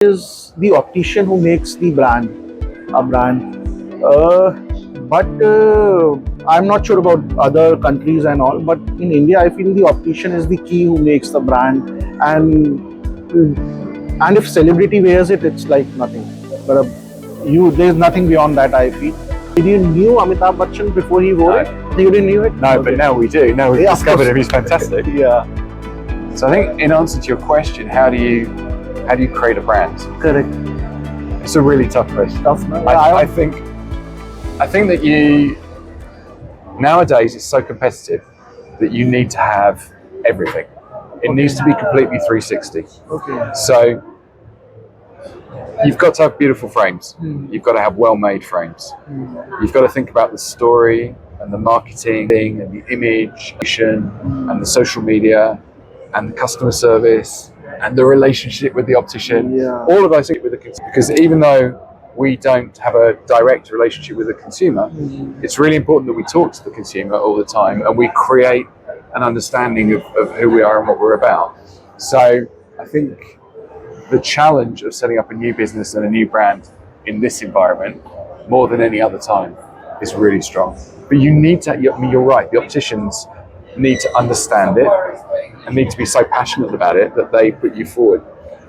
is the optician who makes the brand. But I'm not sure about other countries and all. But in India, I feel the optician is the key who makes the brand, and if celebrity wears it, it's like nothing. But there's nothing beyond that. I feel. Did you knew Amitabh Bachchan before he wore it? You didn't knew it? No, okay. But now we do. Now we've discovered him. He's fantastic. Yeah. So I think, in answer to your question, how do you create a brand? Correct. It's a really tough question. Tough, no? I think that nowadays it's so competitive that you need to have everything. It needs to be completely 360. Okay. So you've got to have beautiful frames. You've got to have well-made frames. You've got to think about the story and the marketing and the image and the social media and the customer service and the relationship with the optician. Yeah. All of those things with the consumer. Because even though we don't have a direct relationship with the consumer, it's really important that we talk to the consumer all the time and we create an understanding of who we are and what we're about. So I think the challenge of setting up a new business and a new brand in this environment, more than any other time, is really strong. But you need to, you're right, the opticians need to understand it and need to be so passionate about it that they put you forward.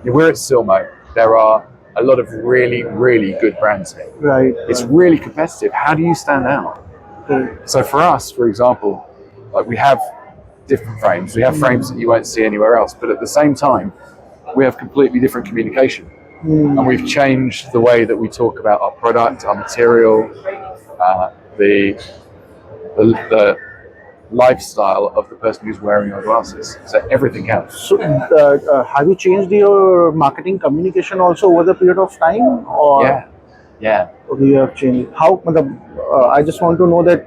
We're at Silmo. There are a lot of really, really good brands here. Right. It's really competitive. How do you stand out? So for us, for example, like we have different frames. We have frames that you won't see anywhere else, but at the same time, we have completely different communication. And we've changed the way that we talk about our product, our material, the lifestyle of the person who's wearing our glasses. So everything counts. So, have you changed your marketing communication also over the period of time? Or Yeah. Okay, you have changed. How? I just want to know that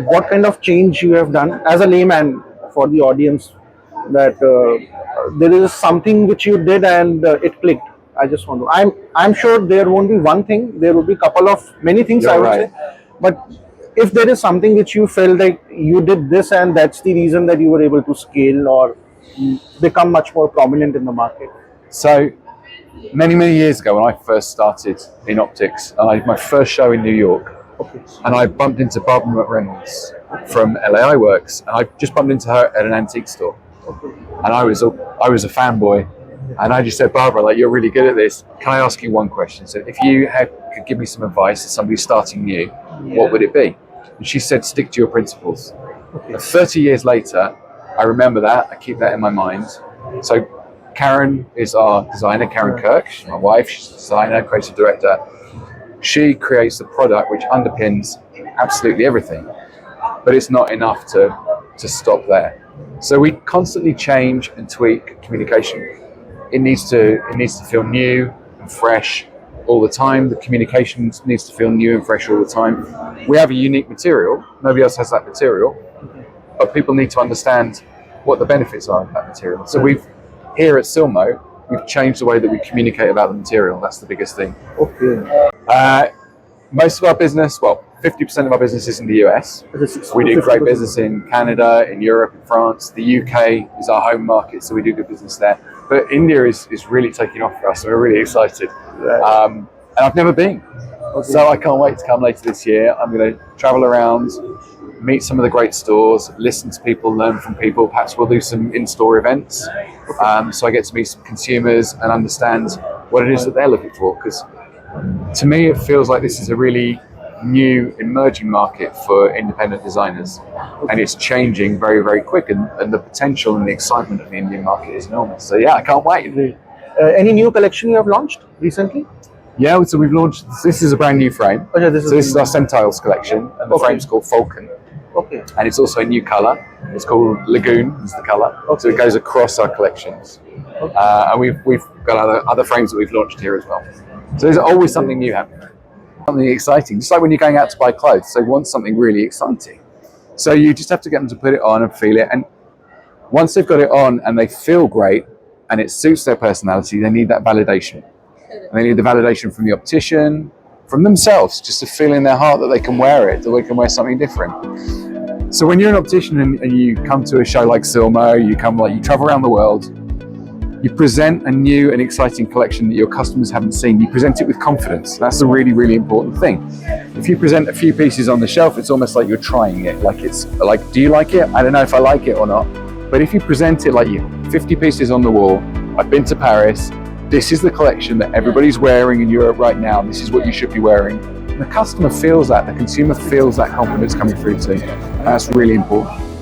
what kind of change you have done as a layman for the audience. That there is something which you did and it clicked. I just want to. I'm sure there won't be one thing. There will be many things. You're I would right. say, but if there is something which you felt like you did this and that's the reason that you were able to scale or become much more prominent in the market. So many years ago, when I first started in optics, and I had my first show in New York, and I bumped into Barbara McReynolds from LAI Works, and I just bumped into her at an antique store, and I was a fanboy, and I just said, Barbara, like, you're really good at this. Can I ask you one question? So if you could give me some advice as somebody starting new, what would it be? And she said, stick to your principles. 30 years later, I remember that. I keep that in my mind. So Karen is our designer, Karen Kirk. She's my wife. She's a designer, creative director. She creates the product which underpins absolutely everything. But it's not enough to stop there. So we constantly change and tweak communication. It needs to feel new and fresh all the time. The communication needs to feel new and fresh all the time. We have a unique material. Nobody else has that material. But people need to understand what the benefits are of that material. So here at Silmo, we've changed the way that we communicate about the material. That's the biggest thing. Okay. Most of our business, 50% of our business is in the US. We do great business in Canada, in Europe, in France. The UK is our home market, so we do good business there. But India is really taking off for us, so we're really excited. And I've never been. So I can't wait to come later this year. I'm going to travel around, meet some of the great stores, listen to people, learn from people. Perhaps we'll do some in-store events. So I get to meet some consumers and understand what it is that they're looking for. Because to me, it feels like this is a really new emerging market for independent designers, and it's changing very, very quick, and the potential and the excitement of the Indian market is enormous. So yeah, I can't wait. Any new collection you have launched recently? Yeah, so we've launched, this is a brand new frame. This is our Centiles collection, and the frame's called Falcon. Okay. And it's also a new colour. It's called Lagoon, is the colour. So it goes across our collections. And we've got other frames that we've launched here as well. So there's always something new happening. Something exciting, just like when you're going out to buy clothes, they want something really exciting. So you just have to get them to put it on and feel it. And once they've got it on and they feel great and it suits their personality, they need that validation. And they need the validation from the optician, from themselves, just to feel in their heart that they can wear it, that they can wear something different. So when you're an optician and you come to a show like Silmo, you travel around the world, You present a new and exciting collection that your customers haven't seen. You present it with confidence. That's a really, really important thing. If you present a few pieces on the shelf, it's almost like you're trying it. Like it's like, do you like it? I don't know if I like it or not. But if you present it like you 50 pieces on the wall, I've been to Paris, this is the collection that everybody's wearing in Europe right now, this is what you should be wearing. And the customer feels that, the consumer feels that confidence coming through too. That's really important.